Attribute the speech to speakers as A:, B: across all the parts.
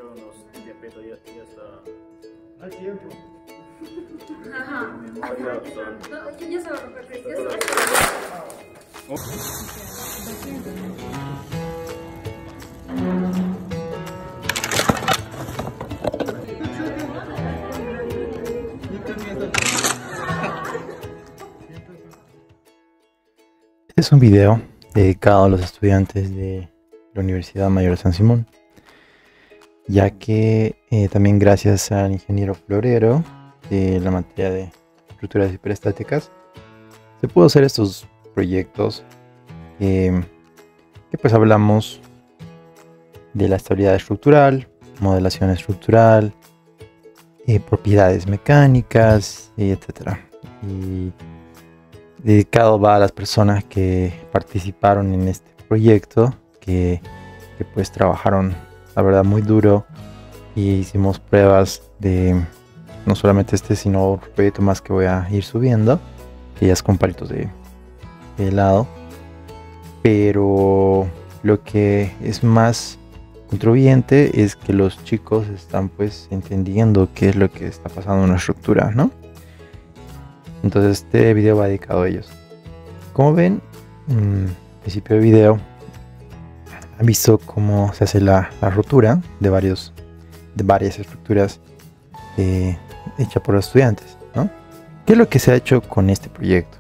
A: espero unos tiempitos, ya está.
B: Hay tiempo.
C: Ajá.
A: Mi memoria,
C: No, ya se va a romper, Chris. Ya se va a
D: Este es un video dedicado a los estudiantes de la Universidad Mayor de San Simón, ya que también gracias al ingeniero Florero de la materia de estructuras hiperestáticas se pudo hacer estos proyectos que pues hablamos de la estabilidad estructural, modelación estructural, propiedades mecánicas, etc. Y dedicado va a las personas que participaron en este proyecto, que pues trabajaron la verdad muy duro y hicimos pruebas de no solamente este sino otro proyecto más que voy a ir subiendo, que ya es con palitos de helado, pero lo que es más contribuyente es que los chicos están pues entendiendo qué es lo que está pasando en la estructura, ¿no? Entonces este video va dedicado a ellos. Como ven, al principio del video han visto cómo se hace la rotura de varias estructuras hechas por los estudiantes, ¿no? ¿Qué es lo que se ha hecho con este proyecto?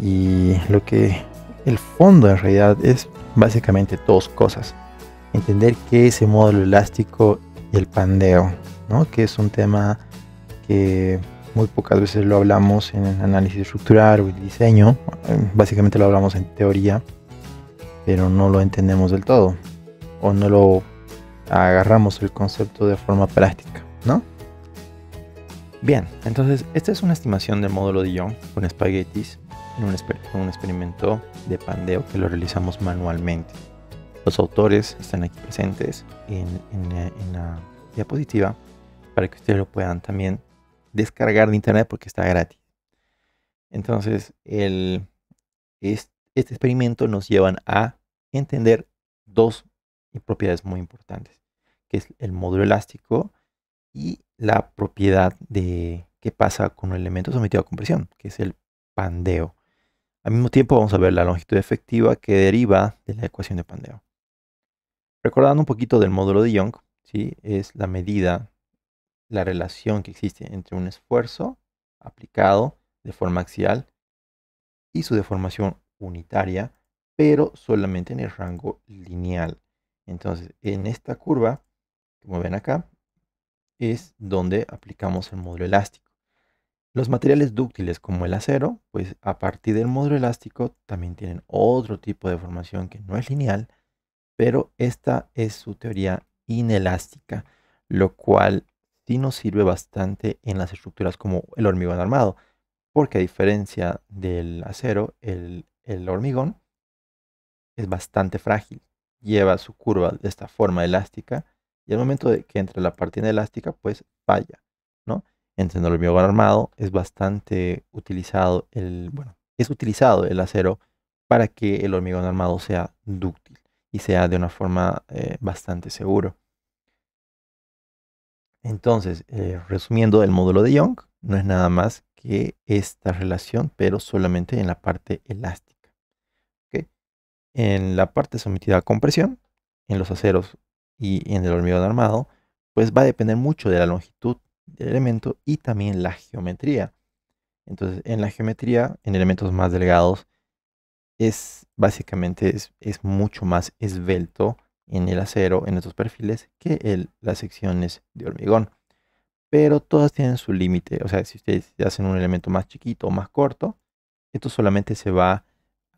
D: Y el fondo en realidad es básicamente dos cosas. Entender qué es el módulo elástico y el pandeo, ¿no? Que es un tema que muy pocas veces lo hablamos en análisis estructural o en diseño. Básicamente lo hablamos en teoría, pero no lo entendemos del todo, o no lo agarramos el concepto de forma práctica, ¿no? Bien, entonces esta es una estimación del módulo de Young con espaguetis en un experimento de pandeo que lo realizamos manualmente. Los autores están aquí presentes en la diapositiva para que ustedes lo puedan también descargar de internet porque está gratis. Entonces este experimento nos llevan a entender dos propiedades muy importantes, que es el módulo elástico y la propiedad de qué pasa con un elemento sometido a compresión, que es el pandeo. Al mismo tiempo vamos a ver la longitud efectiva que deriva de la ecuación de pandeo. Recordando un poquito del módulo de Young, ¿sí? Es la medida, la relación que existe entre un esfuerzo aplicado de forma axial y su deformación unitaria, pero solamente en el rango lineal. Entonces, en esta curva, como ven acá, es donde aplicamos el módulo elástico. Los materiales dúctiles como el acero, pues a partir del módulo elástico también tienen otro tipo de deformación que no es lineal, pero esta es su teoría inelástica, lo cual sí nos sirve bastante en las estructuras como el hormigón armado, porque a diferencia del acero, el hormigón es bastante frágil, lleva su curva de esta forma elástica y al momento de que entra la parte inelástica, pues falla, ¿no? En el hormigón armado es bastante utilizado es utilizado el acero para que el hormigón armado sea dúctil y sea de una forma bastante seguro. Entonces, resumiendo, el módulo de Young no es nada más que esta relación, pero solamente en la parte elástica. ¿Okay? En la parte sometida a compresión, en los aceros y en el hormigón armado, pues va a depender mucho de la longitud del elemento y también la geometría. Entonces, en la geometría, en elementos más delgados, básicamente es mucho más esbelto en el acero, en estos perfiles, que las secciones de hormigón. Pero todas tienen su límite. O sea, si ustedes hacen un elemento más chiquito o más corto, esto solamente se va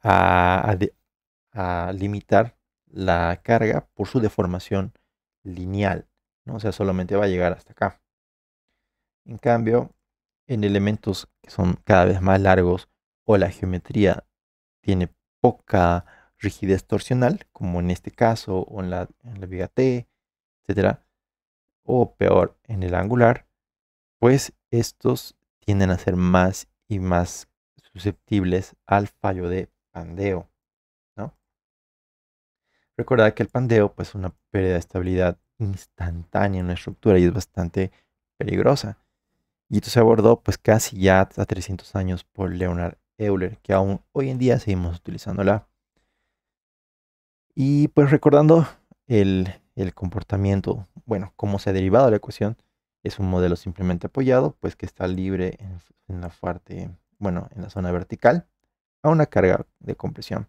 D: a limitar la carga por su deformación lineal, ¿no? O sea, solamente va a llegar hasta acá. En cambio, en elementos que son cada vez más largos o la geometría tiene poca rigidez torsional, como en este caso, o en la viga T, etcétera, o peor, en el angular, pues estos tienden a ser más y más susceptibles al fallo de pandeo, ¿no? Recordad que el pandeo, pues, es una pérdida de estabilidad instantánea en una estructura y es bastante peligrosa. Y esto se abordó pues casi ya a 300 años por Leonhard Euler, que aún hoy en día seguimos utilizándola. Y pues recordando el comportamiento, bueno, cómo se ha derivado la ecuación, es un modelo simplemente apoyado, pues que está libre en la parte, bueno, en la zona vertical, a una carga de compresión.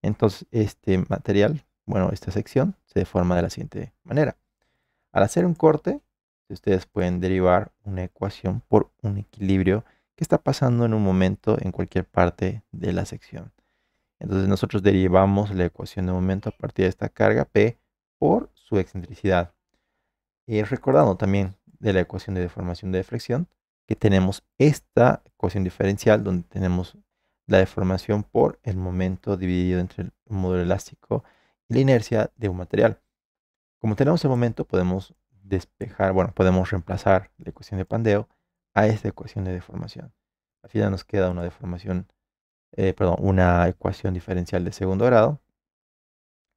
D: Entonces, este material, bueno, esta sección se deforma de la siguiente manera. Al hacer un corte, ustedes pueden derivar una ecuación por un equilibrio que está pasando en un momento en cualquier parte de la sección. Entonces nosotros derivamos la ecuación de momento a partir de esta carga P por su excentricidad. Y recordando también de la ecuación de deformación de deflexión, que tenemos esta ecuación diferencial donde tenemos la deformación por el momento dividido entre el módulo elástico y la inercia de un material. Como tenemos el momento, podemos despejar, bueno, podemos reemplazar la ecuación de Pandeo a esta ecuación de deformación. Al final nos queda una deformación, una ecuación diferencial de segundo grado,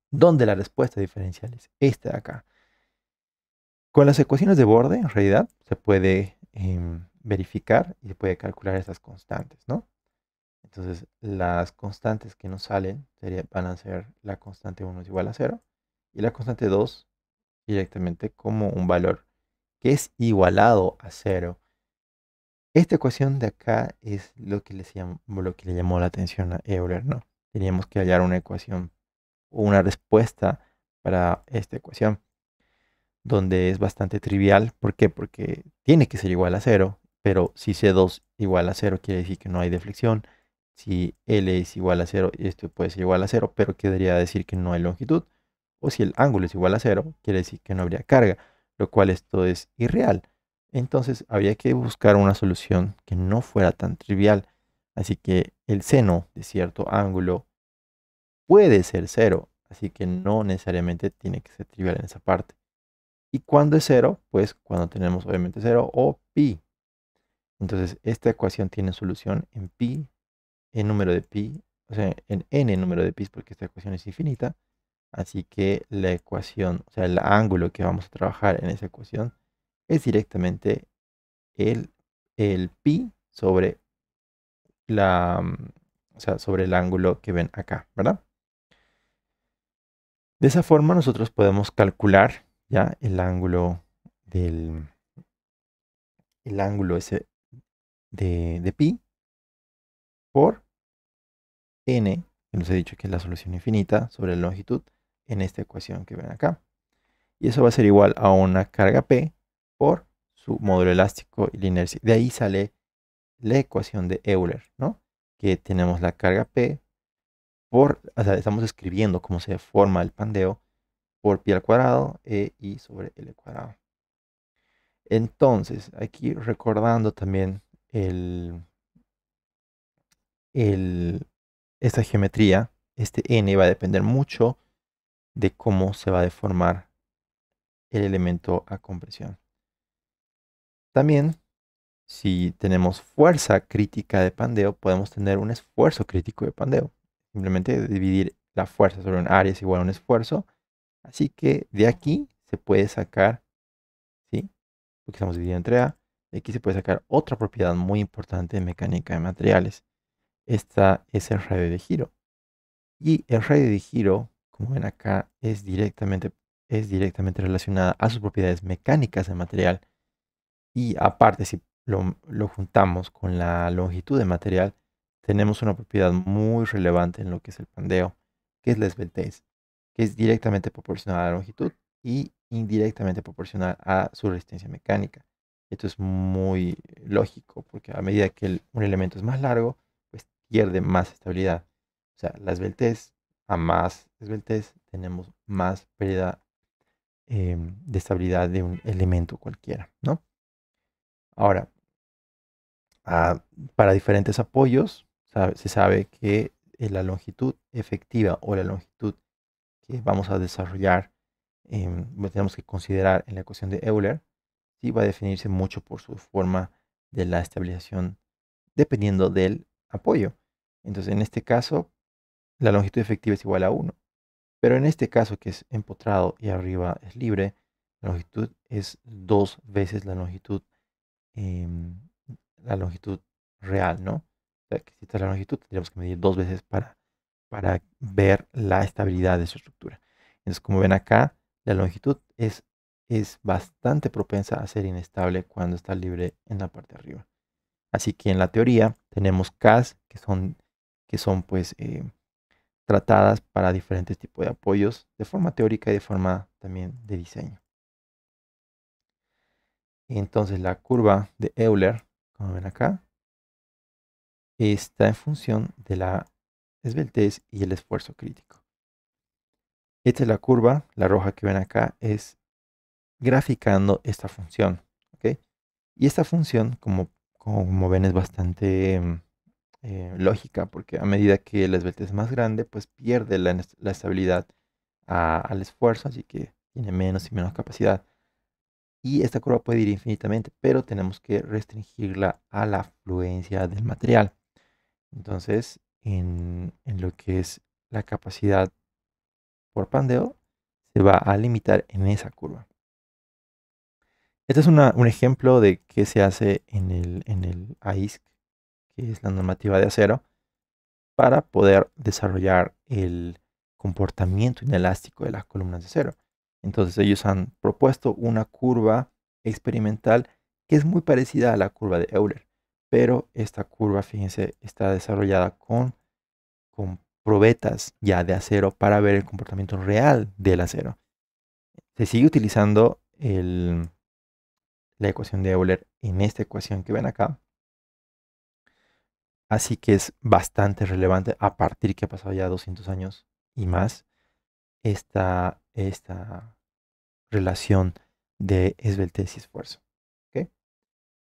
D: donde la respuesta diferencial es esta de acá. Con las ecuaciones de borde, en realidad, se puede verificar y se puede calcular estas constantes, ¿no? Entonces, las constantes que nos salen van a ser la constante 1 es igual a 0 y la constante 2 directamente como un valor que es igualado a 0. Esta ecuación de acá es lo que le llamó la atención a Euler, ¿no? Teníamos que hallar una ecuación o una respuesta para esta ecuación, donde es bastante trivial. ¿Por qué? Porque tiene que ser igual a 0, pero si C2 igual a 0 quiere decir que no hay deflexión. Si L es igual a 0, esto puede ser igual a 0, pero querría decir que no hay longitud. O si el ángulo es igual a 0, quiere decir que no habría carga, lo cual esto es irreal. Entonces habría que buscar una solución que no fuera tan trivial. Así que el seno de cierto ángulo puede ser 0, así que no necesariamente tiene que ser trivial en esa parte. ¿Y cuándo es 0? Pues cuando tenemos obviamente 0 o pi. Entonces esta ecuación tiene solución en pi, en número de pi, o sea, en n número de pi, porque esta ecuación es infinita. Así que la ecuación, o sea, el ángulo que vamos a trabajar en esa ecuación es directamente el pi sobre o sea, sobre el ángulo que ven acá, ¿verdad? De esa forma nosotros podemos calcular ya el ángulo ese de pi por n, que nos he dicho que es la solución infinita sobre la longitud en esta ecuación que ven acá. Y eso va a ser igual a una carga P por su módulo elástico y la inercia. De ahí sale la ecuación de Euler, ¿no? Que tenemos la carga P o sea, estamos escribiendo cómo se forma el pandeo por pi al cuadrado e i sobre l cuadrado. Entonces, aquí recordando también esta geometría, este n va a depender mucho de cómo se va a deformar el elemento a compresión. También, si tenemos fuerza crítica de pandeo, podemos tener un esfuerzo crítico de pandeo. Simplemente dividir la fuerza sobre un área es igual a un esfuerzo. Así que de aquí se puede sacar, ¿sí? Porque estamos dividiendo entre A. De aquí se puede sacar otra propiedad muy importante en mecánica de materiales. Esta es el radio de giro. Y el radio de giro, como ven acá, es directamente relacionada a sus propiedades mecánicas del material. Y aparte, si lo juntamos con la longitud del material, tenemos una propiedad muy relevante en lo que es el pandeo, que es la esbeltez, que es directamente proporcional a la longitud y indirectamente proporcional a su resistencia mecánica. Esto es muy lógico, porque a medida que un elemento es más largo, pues pierde más estabilidad. O sea, la esbeltez, a más esbeltez, tenemos más pérdida de estabilidad de un elemento cualquiera, ¿no? Ahora, ah, para diferentes apoyos, se sabe que la longitud efectiva o la longitud que vamos a desarrollar, tenemos que considerar en la ecuación de Euler, sí va a definirse mucho por su forma de la estabilización dependiendo del apoyo. Entonces, en este caso, la longitud efectiva es igual a 1. Pero en este caso, que es empotrado y arriba es libre, La longitud es 2 veces em, la longitud real, ¿no? O sea, que si esta es la longitud, tendríamos que medir 2 veces para ver la estabilidad de su estructura. Entonces, como ven acá, la longitud es bastante propensa a ser inestable cuando está libre en la parte de arriba. Así que en la teoría tenemos CAS que son pues tratadas para diferentes tipos de apoyos de forma teórica y de forma también de diseño. Entonces la curva de Euler, como ven acá, está en función de la esbeltez y el esfuerzo crítico. Esta es la curva, la roja que ven acá es graficando esta función, ¿ok? Y esta función, como ven, es bastante lógica, porque a medida que la esbeltez es más grande, pues pierde la estabilidad al esfuerzo, así que tiene menos y menos capacidad. Y esta curva puede ir infinitamente, pero tenemos que restringirla a la fluencia del material. Entonces, en lo que es la capacidad por pandeo, se va a limitar en esa curva. Este es un ejemplo de qué se hace en el AISC, que es la normativa de acero, para poder desarrollar el comportamiento inelástico de las columnas de acero. Entonces ellos han propuesto una curva experimental que es muy parecida a la curva de Euler, pero esta curva, fíjense, está desarrollada con probetas ya de acero para ver el comportamiento real del acero. Se sigue utilizando la ecuación de Euler en esta ecuación que ven acá. Así que es bastante relevante a partir que ha pasado ya 200 años y más esta relación de esbeltez y esfuerzo. ¿Ok?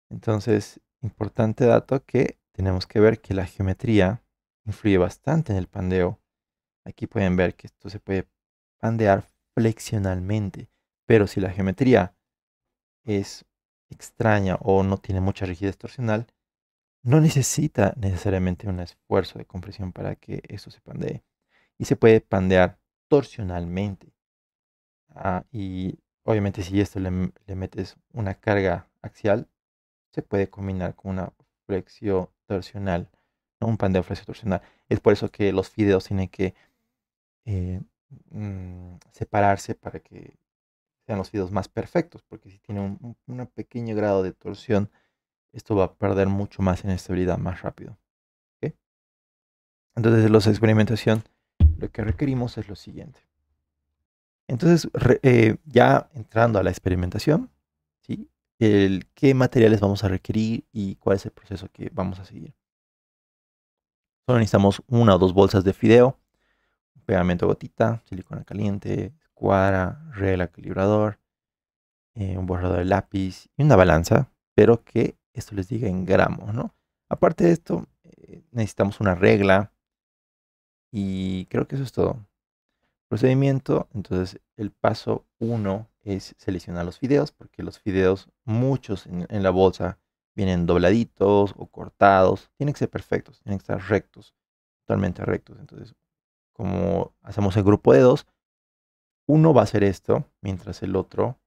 D: Entonces, importante dato que tenemos que ver que la geometría influye bastante en el pandeo. Aquí pueden ver que esto se puede pandear flexionalmente, pero si la geometría es extraña o no tiene mucha rigidez torsional, no necesita necesariamente un esfuerzo de compresión para que esto se pandee. Y se puede pandear torsionalmente. Y obviamente si esto le metes una carga axial, se puede combinar con una flexio torsional, ¿no? Un pandeo flexio torsional. Es por eso que los fideos tienen que eh, separarse para que sean los fideos más perfectos, porque si tiene un pequeño grado de torsión, esto va a perder mucho más en estabilidad más rápido. ¿Ok? Entonces, de los experimentación, lo que requerimos es lo siguiente. Entonces, ya entrando a la experimentación, ¿sí? ¿Qué materiales vamos a requerir y cuál es el proceso que vamos a seguir? Solo necesitamos 1 o 2 bolsas de fideo, pegamento gotita, silicona caliente, escuadra, regla calibrador, un borrador de lápiz y una balanza, pero que esto les diga en gramos, ¿no? Aparte de esto, necesitamos una regla y creo que eso es todo. Procedimiento, entonces el paso 1 es seleccionar los fideos, porque los fideos, muchos en la bolsa, vienen dobladitos o cortados. Tienen que ser perfectos, tienen que estar rectos, totalmente rectos. Entonces, como hacemos el grupo de dos, uno va a hacer esto, mientras el otro,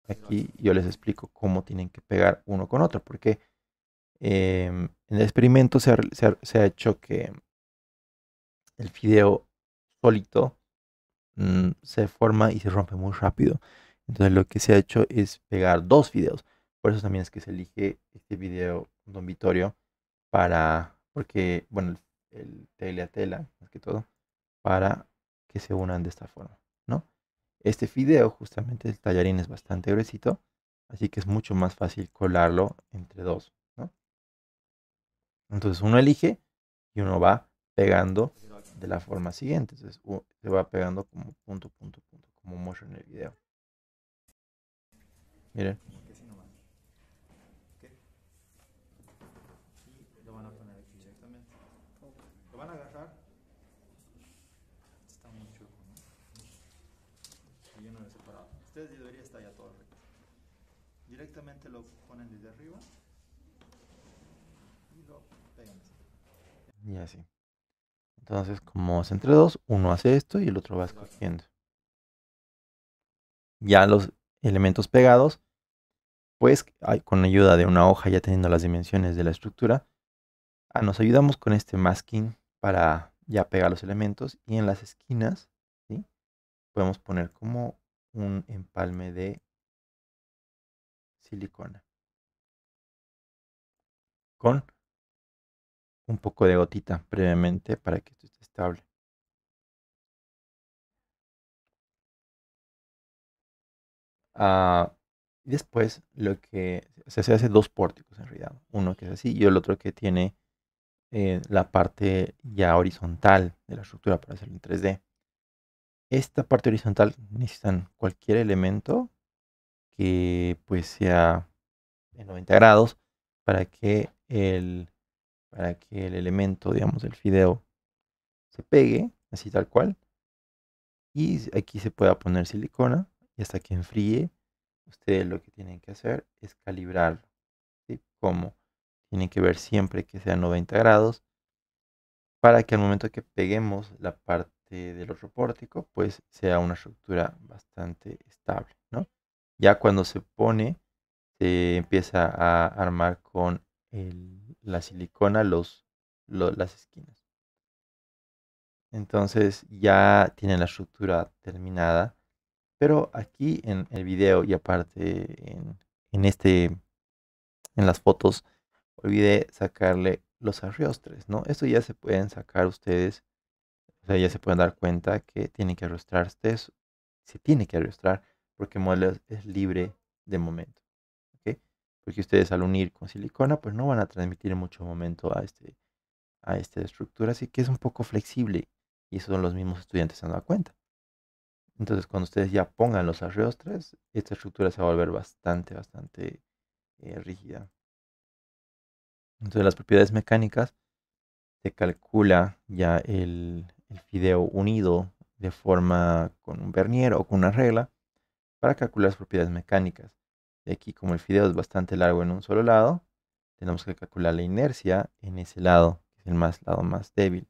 D: aquí yo les explico cómo tienen que pegar uno con otro, porque en el experimento se ha hecho que el fideo solito se forma y se rompe muy rápido. Entonces lo que se ha hecho es pegar 2 fideos. Por eso también es que se elige este video Don Vittorio porque, bueno, el tela a tela, más que todo, para que se unan de esta forma, ¿no? Este fideo, justamente el tallarín es bastante gruesito, así que es mucho más fácil colarlo entre dos, ¿no? Entonces uno elige y uno va pegando de la forma siguiente. Entonces se va pegando como punto, punto, punto, como muestro en el video. Miren.
A: Y lo van a poner aquí directamente. Lo van a agarrar. Está muy chulo, ¿no? Y yo no lo he separado. Ustedes debería estar ya todo recto. Directamente lo ponen desde arriba y lo pegan así.
D: Y así. Entonces, como es entre dos, uno hace esto y el otro va escogiendo. Ya elementos pegados, pues con ayuda de una hoja ya teniendo las dimensiones de la estructura, nos ayudamos con este masking para ya pegar los elementos, y en las esquinas, ¿sí?, podemos poner como un empalme de silicona con un poco de gotita previamente para que esto esté estable. Y después se hace dos pórticos en realidad, uno que es así y el otro que tiene la parte ya horizontal de la estructura para hacerlo en 3D. Esta parte horizontal necesitan cualquier elemento que pues sea en 90 grados para que el elemento, digamos, del fideo se pegue, así tal cual. Y aquí se pueda poner silicona y hasta que enfríe, ustedes lo que tienen que hacer es calibrarlo, ¿sí? Como tienen que ver siempre que sea 90 grados para que al momento que peguemos la parte del otro pórtico, pues sea una estructura bastante estable, ¿no? Ya cuando se pone, se empieza a armar con la silicona las esquinas. Entonces ya tienen la estructura terminada, pero aquí en el video y aparte en las fotos, olvidé sacarle los arrastres, ¿no? Esto ya se pueden sacar ustedes, o sea, ya se pueden dar cuenta que tienen que arrastrar se tiene que arrastrar porque el modelo es libre de momento, ¿ok? Porque ustedes al unir con silicona, pues no van a transmitir mucho momento a esta estructura, así que es un poco flexible y eso los mismos estudiantes se han dado cuenta. Entonces, cuando ustedes ya pongan los arrastres, esta estructura se va a volver bastante rígida. Entonces, las propiedades mecánicas, se calcula ya el fideo unido de forma con un vernier o con una regla para calcular las propiedades mecánicas. De aquí, como el fideo es bastante largo en un solo lado, tenemos que calcular la inercia en ese lado, que es el lado más débil,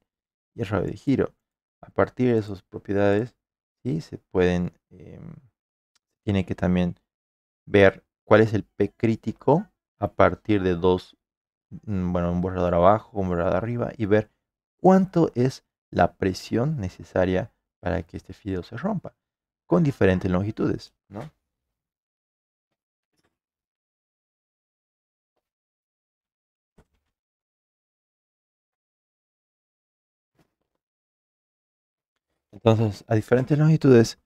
D: y el radio de giro. A partir de esas propiedades, ¿sí?, se tiene que también ver cuál es el P crítico a partir de un borrador abajo, un borrador arriba, y ver cuánto es la presión necesaria para que este fideo se rompa, con diferentes longitudes, ¿no? Entonces, a diferentes longitudes,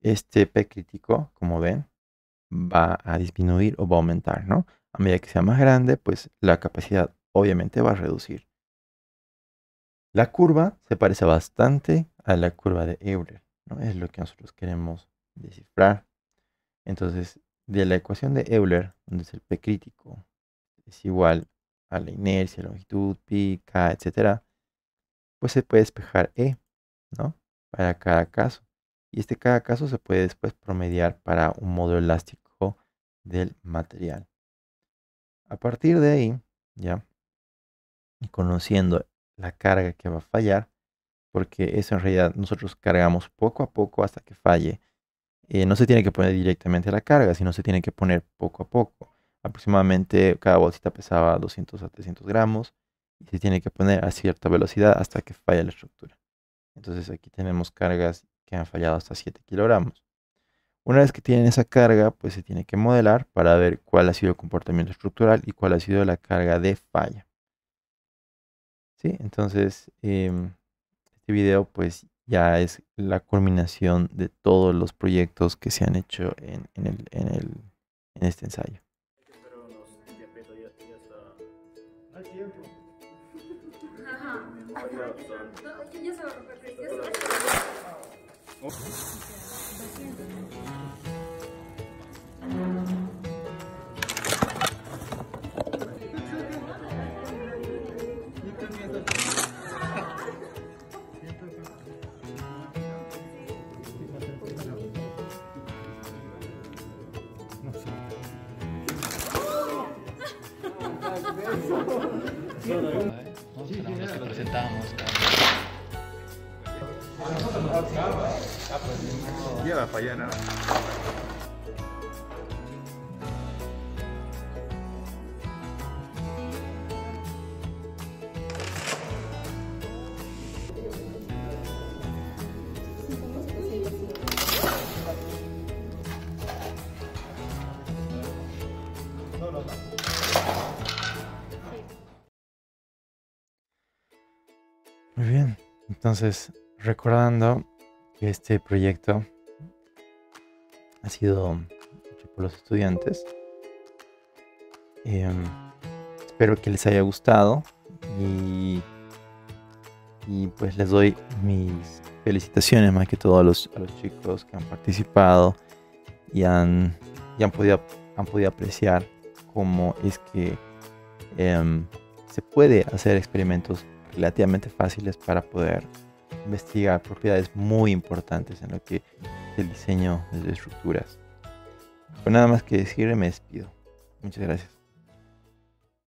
D: este P crítico, como ven, va a disminuir o va a aumentar, ¿no? A medida que sea más grande, pues la capacidad obviamente va a reducir. La curva se parece bastante a la curva de Euler, ¿no? Es lo que nosotros queremos descifrar. Entonces, de la ecuación de Euler, donde es el P crítico es igual a la inercia, longitud, pi, k, etc., pues se puede despejar E, ¿no?, para cada caso. Y cada caso se puede después promediar para un modo elástico del material. A partir de ahí, ya, y conociendo la carga que va a fallar, porque eso en realidad nosotros cargamos poco a poco hasta que falle. No se tiene que poner directamente la carga, sino se tiene que poner poco a poco. Aproximadamente cada bolsita pesaba 200 a 300 gramos y se tiene que poner a cierta velocidad hasta que falle la estructura. Entonces aquí tenemos cargas que han fallado hasta 7 kilogramos. Una vez que tienen esa carga, pues se tiene que modelar para ver cuál ha sido el comportamiento estructural y cuál ha sido la carga de falla. ¿Sí? Entonces, este video pues ya es la culminación de todos los proyectos que se han hecho en este ensayo.
C: Ajá. No, ya se va a romper, Chris, ya se va a
D: Nos presentamos.
A: Ya va a fallar, ¿no?
D: Muy bien, entonces recordando que este proyecto ha sido hecho por los estudiantes, espero que les haya gustado y pues les doy mis felicitaciones más que todo a los chicos que han participado y han podido apreciar cómo es que se puede hacer experimentos relativamente fáciles para poder investigar propiedades muy importantes en lo que es el diseño de estructuras. Con nada más que decir, me despido. Muchas gracias.